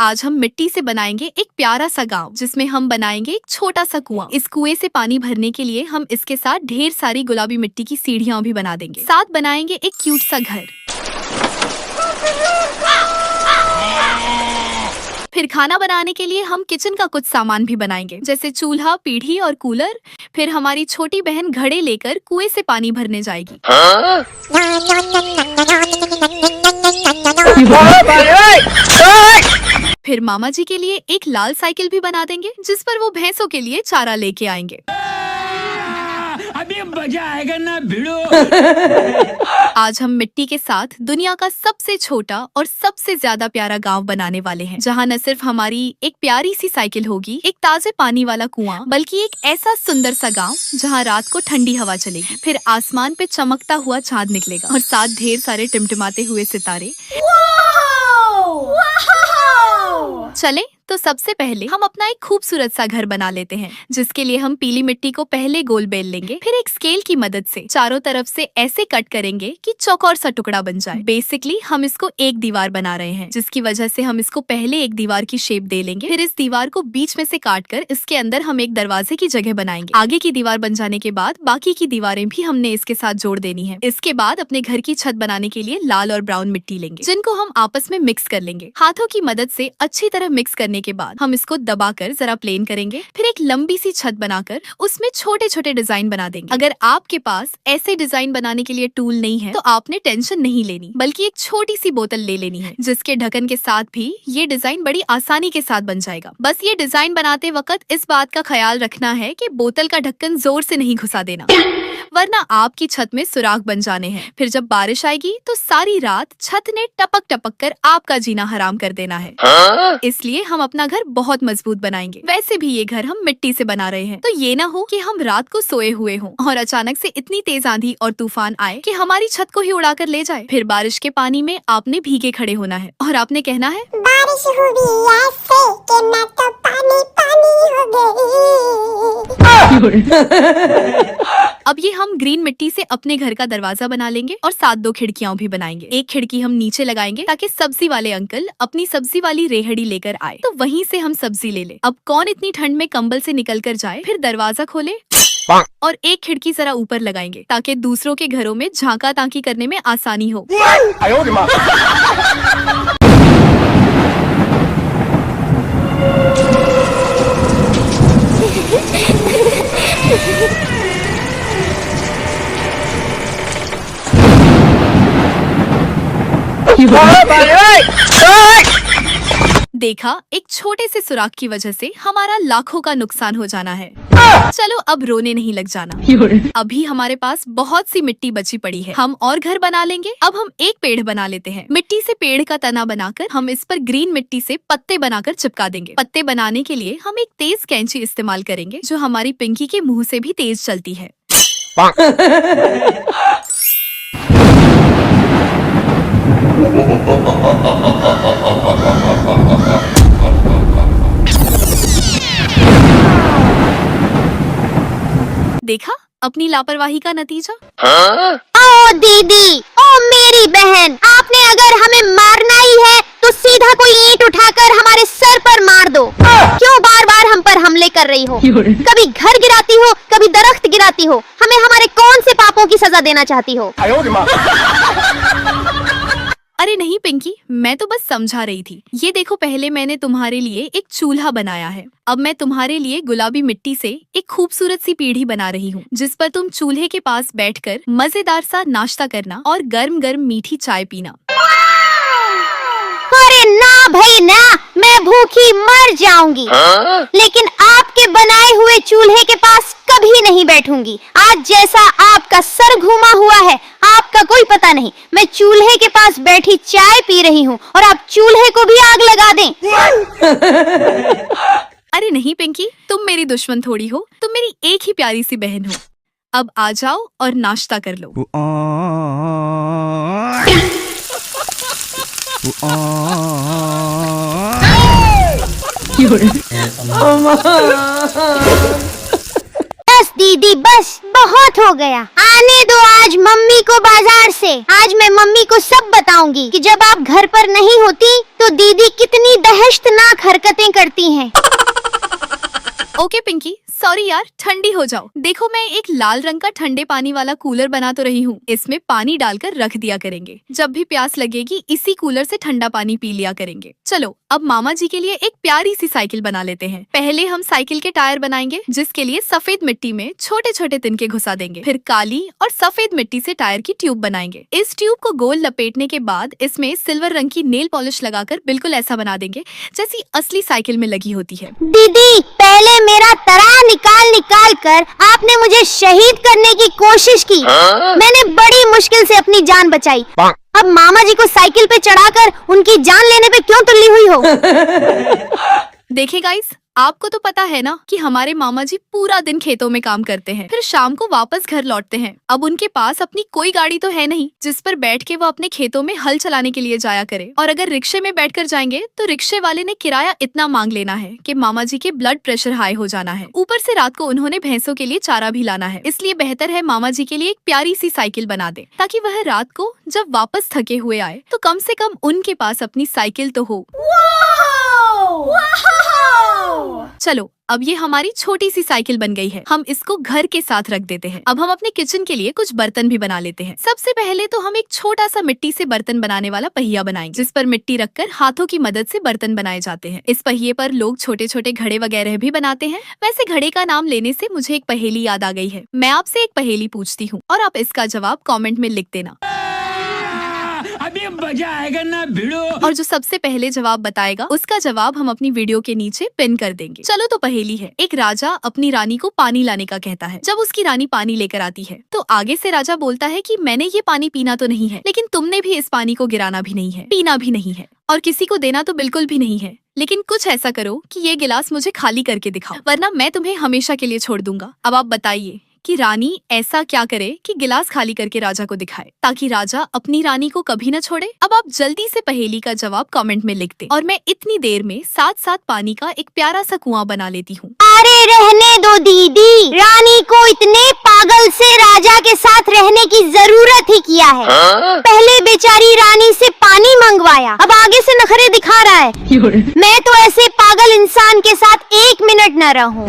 आज हम मिट्टी से बनाएंगे एक प्यारा सा गांव, जिसमें हम बनाएंगे एक छोटा सा कुआं। इस कुएं से पानी भरने के लिए हम इसके साथ ढेर सारी गुलाबी मिट्टी की सीढ़ियां भी बना देंगे। साथ बनाएंगे एक क्यूट सा घर। फिर खाना बनाने के लिए हम किचन का कुछ सामान भी बनाएंगे, जैसे चूल्हा, पीढ़ी और कूलर। फिर हमारी छोटी बहन घड़े लेकर कुएं से पानी भरने जाएगी। फिर मामा जी के लिए एक लाल साइकिल भी बना देंगे, जिस पर वो भैंसों के लिए चारा लेके आएंगे। अभी मजा आएगा ना भिड़ो। आज हम मिट्टी के साथ दुनिया का सबसे छोटा और सबसे ज्यादा प्यारा गांव बनाने वाले हैं, जहां न सिर्फ हमारी एक प्यारी सी साइकिल होगी, एक ताजे पानी वाला कुआं, बल्कि एक ऐसा सुंदर सा गांव जहां रात को ठंडी हवा चलेगी। फिर आसमान पे चमकता हुआ चांद निकलेगा और साथ ढेर सारे टिमटिमाते हुए सितारे। चले तो सबसे पहले हम अपना एक खूबसूरत सा घर बना लेते हैं, जिसके लिए हम पीली मिट्टी को पहले गोल बेल लेंगे। फिर एक स्केल की मदद से चारों तरफ से ऐसे कट करेंगे कि चौकोर सा टुकड़ा बन जाए। बेसिकली हम इसको एक दीवार बना रहे हैं, जिसकी वजह से हम इसको पहले एक दीवार की शेप दे लेंगे। फिर इस दीवार को बीच में से काट कर इसके अंदर हम एक दरवाजे की जगह बनाएंगे। आगे की दीवार बन जाने के बाद बाकी की दीवारें भी हमने इसके साथ जोड़ देनी है। इसके बाद अपने घर की छत बनाने के लिए लाल और ब्राउन मिट्टी लेंगे, जिनको हम आपस में मिक्स कर लेंगे। हाथों की मदद से अच्छी तरह मिक्स करने के बाद हम इसको दबाकर जरा प्लेन करेंगे। फिर एक लंबी सी छत बनाकर उसमें छोटे छोटे डिजाइन बना देंगे। अगर आपके पास ऐसे डिजाइन बनाने के लिए टूल नहीं है, तो आपने टेंशन नहीं लेनी, बल्कि एक छोटी सी बोतल ले लेनी है, जिसके ढक्कन के साथ भी ये डिजाइन बड़ी आसानी के साथ बन जाएगा। बस ये डिजाइन बनाते वक्त इस बात का ख्याल रखना है कि बोतल का ढक्कन जोर से नहीं घुसा देना, वरना आपकी छत में सुराख बन जाने हैं। फिर जब बारिश आएगी तो सारी रात छत ने टपक टपक कर आपका जीना हराम कर देना है। इसलिए हम अपना घर बहुत मजबूत बनाएंगे। वैसे भी ये घर हम मिट्टी से बना रहे हैं, तो ये ना हो कि हम रात को सोए हुए हों और अचानक से इतनी तेज आंधी और तूफान आए कि हमारी छत को ही उड़ाकर ले जाए। फिर बारिश के पानी में आपने भीगे खड़े होना है और आपने कहना है, बारिश हुई ऐसे कि मैं तो पानी पानी हो गई। अब ये हम ग्रीन मिट्टी से अपने घर का दरवाजा बना लेंगे और साथ 2 खिड़कियां भी बनाएंगे। एक खिड़की हम नीचे लगाएंगे ताकि सब्जी वाले अंकल अपनी सब्जी वाली रेहड़ी लेकर आए, तो वहीं से हम सब्जी ले ले। अब कौन इतनी ठंड में कंबल से निकल कर जाए। फिर दरवाजा खोले और एक खिड़की जरा ऊपर लगाएंगे, ताकि दूसरों के घरों में झांका ताकी करने में आसानी हो। देखा, एक छोटे से सुराख की वजह से हमारा लाखों का नुकसान हो जाना है। चलो अब रोने नहीं लग जाना। अभी हमारे पास बहुत सी मिट्टी बची पड़ी है, हम और घर बना लेंगे। अब हम एक पेड़ बना लेते हैं। मिट्टी से पेड़ का तना बनाकर हम इस पर ग्रीन मिट्टी से पत्ते बनाकर चिपका देंगे। पत्ते बनाने के लिए हम एक तेज कैंची इस्तेमाल करेंगे, जो हमारी पिंकी के मुंह से भी तेज चलती है। देखा अपनी लापरवाही का नतीजा। ओ दीदी, ओ मेरी बहन, आपने अगर हमें मारना ही है तो सीधा कोई ईंट उठाकर हमारे सर पर मार दो। क्यों बार बार हम पर हमले कर रही हो? कभी घर गिराती हो, कभी दरख्त गिराती हो। हमें हमारे कौन से पापों की सजा देना चाहती हो? अरे नहीं पिंकी, मैं तो बस समझा रही थी। ये देखो, पहले मैंने तुम्हारे लिए एक चूल्हा बनाया है। अब मैं तुम्हारे लिए गुलाबी मिट्टी से एक खूबसूरत सी पीढ़ी बना रही हूँ, जिस पर तुम चूल्हे के पास बैठकर मजेदार सा नाश्ता करना और गर्म गर्म मीठी चाय पीना। अरे ना भाई ना, मैं भूखी मर जाऊंगी। लेकिन आपके बनाए हुए चूल्हे के पास कभी नहीं बैठूंगी। आज जैसा आपका सर घुमा हुआ है, आपका कोई पता नहीं। मैं चूल्हे के पास बैठी चाय पी रही हूँ और आप चूल्हे को भी आग लगा दें। अरे नहीं पिंकी, तुम मेरी दुश्मन थोड़ी हो, तुम मेरी एक ही प्यारी सी बहन हो। अब आ जाओ और नाश्ता कर लो। बस दीदी बस, बहुत हो गया। आने दो आज मम्मी को बाजार से। आज मैं मम्मी को सब बताऊंगी कि जब आप घर पर नहीं होती तो दीदी कितनी दहशतनाक हरकतें करती हैं। ओके पिंकी, सॉरी यार, ठंडी हो जाओ। देखो मैं एक लाल रंग का ठंडे पानी वाला कूलर बना तो रही हूँ। इसमें पानी डालकर रख दिया करेंगे। जब भी प्यास लगेगी इसी कूलर से ठंडा पानी पी लिया करेंगे। चलो अब मामा जी के लिए एक प्यारी सी साइकिल बना लेते हैं। पहले हम साइकिल के टायर बनाएंगे, जिसके लिए सफेद मिट्टी में छोटे छोटे तिनके घुसा देंगे। फिर काली और सफेद मिट्टी से टायर की ट्यूब बनाएंगे। इस ट्यूब को गोल लपेटने के बाद इसमें सिल्वर रंग की नेल पॉलिश लगाकर बिल्कुल ऐसा बना देंगे जैसी असली साइकिल में लगी होती है। दीदी पहले मेरा तराह निकाल कर आपने मुझे शहीद करने की कोशिश की। मैंने बड़ी मुश्किल से अपनी जान बचाई। अब मामा जी को साइकिल पे चढ़ाकर उनकी जान लेने पे क्यों तुल्ली हुई हो? देखिए गाइस, आपको तो पता है ना कि हमारे मामा जी पूरा दिन खेतों में काम करते हैं, फिर शाम को वापस घर लौटते हैं। अब उनके पास अपनी कोई गाड़ी तो है नहीं जिस पर बैठ के वो अपने खेतों में हल चलाने के लिए जाया करे। और अगर रिक्शे में बैठकर जाएंगे तो रिक्शे वाले ने किराया इतना मांग लेना है कि मामा जी के ब्लड प्रेशर हाई हो जाना है। ऊपर से रात को उन्होंने भैंसों के लिए चारा भी लाना है। इसलिए बेहतर है मामा जी के लिए एक प्यारी सी साइकिल बना दे, ताकि वह रात को जब वापस थके हुए आए तो कम से कम उनके पास अपनी साइकिल तो हो। चलो अब ये हमारी छोटी सी साइकिल बन गई है। हम इसको घर के साथ रख देते हैं। अब हम अपने किचन के लिए कुछ बर्तन भी बना लेते हैं। सबसे पहले तो हम एक छोटा सा मिट्टी से बर्तन बनाने वाला पहिया बनाएंगे, जिस पर मिट्टी रखकर हाथों की मदद से बर्तन बनाए जाते हैं। इस पहिए पर लोग छोटे छोटे घड़े वगैरह भी बनाते हैं। वैसे घड़े का नाम लेने से मुझे एक पहेली याद आ गई है। मैं आपसे एक पहेली पूछती हूँ और आप इसका जवाब कॉमेंट में लिख देना। अभी मजा आएगा ना भिड़ो। और जो सबसे पहले जवाब बताएगा उसका जवाब हम अपनी वीडियो के नीचे पिन कर देंगे। चलो तो पहेली है। एक राजा अपनी रानी को पानी लाने का कहता है। जब उसकी रानी पानी लेकर आती है तो आगे से राजा बोलता है कि मैंने ये पानी पीना तो नहीं है, लेकिन तुमने भी इस पानी को गिराना भी नहीं है, पीना भी नहीं है और किसी को देना तो बिल्कुल भी नहीं है, लेकिन कुछ ऐसा करो कि ये गिलास मुझे खाली करके दिखाओ, वरना मैं तुम्हें हमेशा के लिए छोड़ दूंगा। अब आप बताइए कि रानी ऐसा क्या करे कि गिलास खाली करके राजा को दिखाए, ताकि राजा अपनी रानी को कभी न छोड़े। अब आप जल्दी से पहेली का जवाब कमेंट में लिख दें और मैं इतनी देर में साथ साथ पानी का एक प्यारा सा कुआं बना लेती हूँ। अरे रहने दो दीदी, रानी को इतने पागल से राजा के साथ रहने की जरूरत ही क्या है? पहले बेचारी रानी से पानी मंगवाया, अब आगे से नखरे दिखा रहा है। मैं तो ऐसे पागल इंसान के साथ 1 मिनट न रहूं।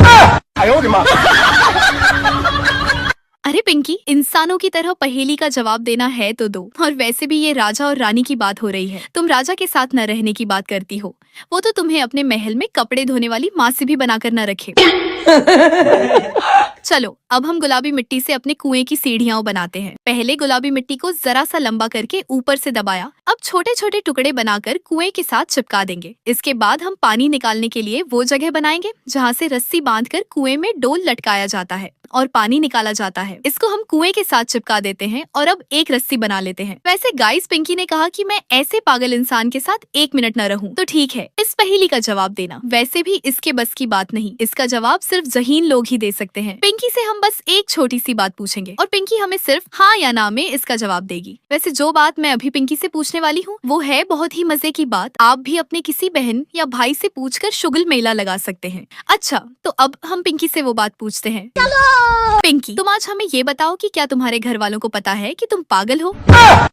अरे पिंकी, इंसानों की तरह पहेली का जवाब देना है तो दो। और वैसे भी ये राजा और रानी की बात हो रही है, तुम राजा के साथ न रहने की बात करती हो। वो तो तुम्हें अपने महल में कपड़े धोने वाली मासी भी बनाकर न रखे। चलो अब हम गुलाबी मिट्टी से अपने कुएं की सीढ़ियां बनाते हैं। पहले गुलाबी मिट्टी को जरा सा लंबा करके ऊपर से दबाया। अब छोटे छोटे टुकड़े बनाकर कुएं के साथ चिपका देंगे। इसके बाद हम पानी निकालने के लिए वो जगह बनाएंगे जहाँ से रस्सी बांधकर कुएं में डोल लटकाया जाता है और पानी निकाला जाता है। इसको हम कुएं के साथ चिपका देते हैं और अब एक रस्सी बना लेते हैं। वैसे गाइस, पिंकी ने कहा कि मैं ऐसे पागल इंसान के साथ 1 मिनट न रहूं, तो ठीक है, इस पहेली का जवाब देना। वैसे भी इसके बस की बात नहीं, इसका जवाब सिर्फ ज़हीन लोग ही दे सकते हैं। पिंकी से हम बस एक छोटी सी बात पूछेंगे और पिंकी हमें सिर्फ हाँ या ना में इसका जवाब देगी। वैसे जो बात मैं अभी पिंकी से पूछने वाली हूँ वो है बहुत ही मजे की बात। आप भी अपने किसी बहन या भाई से पूछकर शुगल मेला लगा सकते हैं। अच्छा, तो अब हम पिंकी से वो बात पूछते हैं। पिंकी, तुम आज हमें ये बताओ कि क्या तुम्हारे घर वालों को पता है कि तुम पागल हो?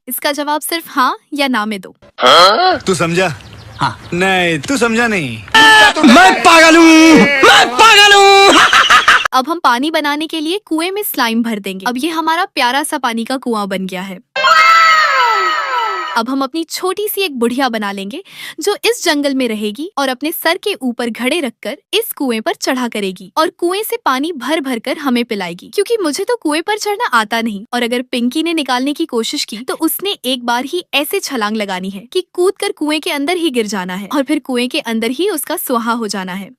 इसका जवाब सिर्फ हाँ या ना में दो। तू समझा? हाँ। नहीं, तू समझा नहीं। मैं पागल हूँ, मैं पागल हूँ। अब हम पानी बनाने के लिए कुएं में स्लाइम भर देंगे। अब ये हमारा प्यारा सा पानी का कुआं बन गया है। अब हम अपनी छोटी सी एक बुढ़िया बना लेंगे जो इस जंगल में रहेगी और अपने सर के ऊपर घड़े रखकर इस कुएं पर चढ़ा करेगी और कुएं से पानी भर भर कर हमें पिलाएगी। क्योंकि मुझे तो कुएं पर चढ़ना आता नहीं और अगर पिंकी ने निकालने की कोशिश की तो उसने एक बार ही ऐसे छलांग लगानी है कि कूदकर कुएं के अंदर ही गिर जाना है और फिर कुएं के अंदर ही उसका सुहा हो जाना है।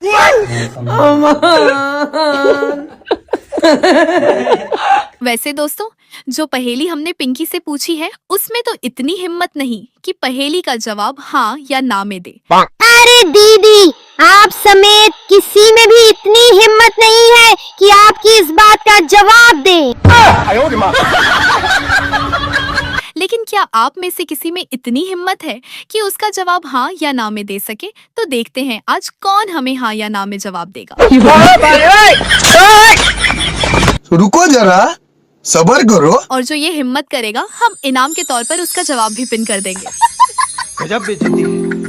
वैसे दोस्तों, जो पहेली हमने पिंकी से पूछी है उसमें तो इतनी हिम्मत नहीं कि पहेली का जवाब हाँ या ना में दे। अरे दीदी, आप समेत किसी में भी इतनी हिम्मत नहीं है कि आपकी इस बात का जवाब दे। लेकिन क्या आप में से किसी में इतनी हिम्मत है कि उसका जवाब हाँ या ना में दे सके? तो देखते हैं आज कौन हमें हाँ या ना में जवाब देगा। रुको जरा, सबर करो। और जो ये हिम्मत करेगा हम इनाम के तौर पर उसका जवाब भी पिन कर देंगे। गजब बेइज्जती है।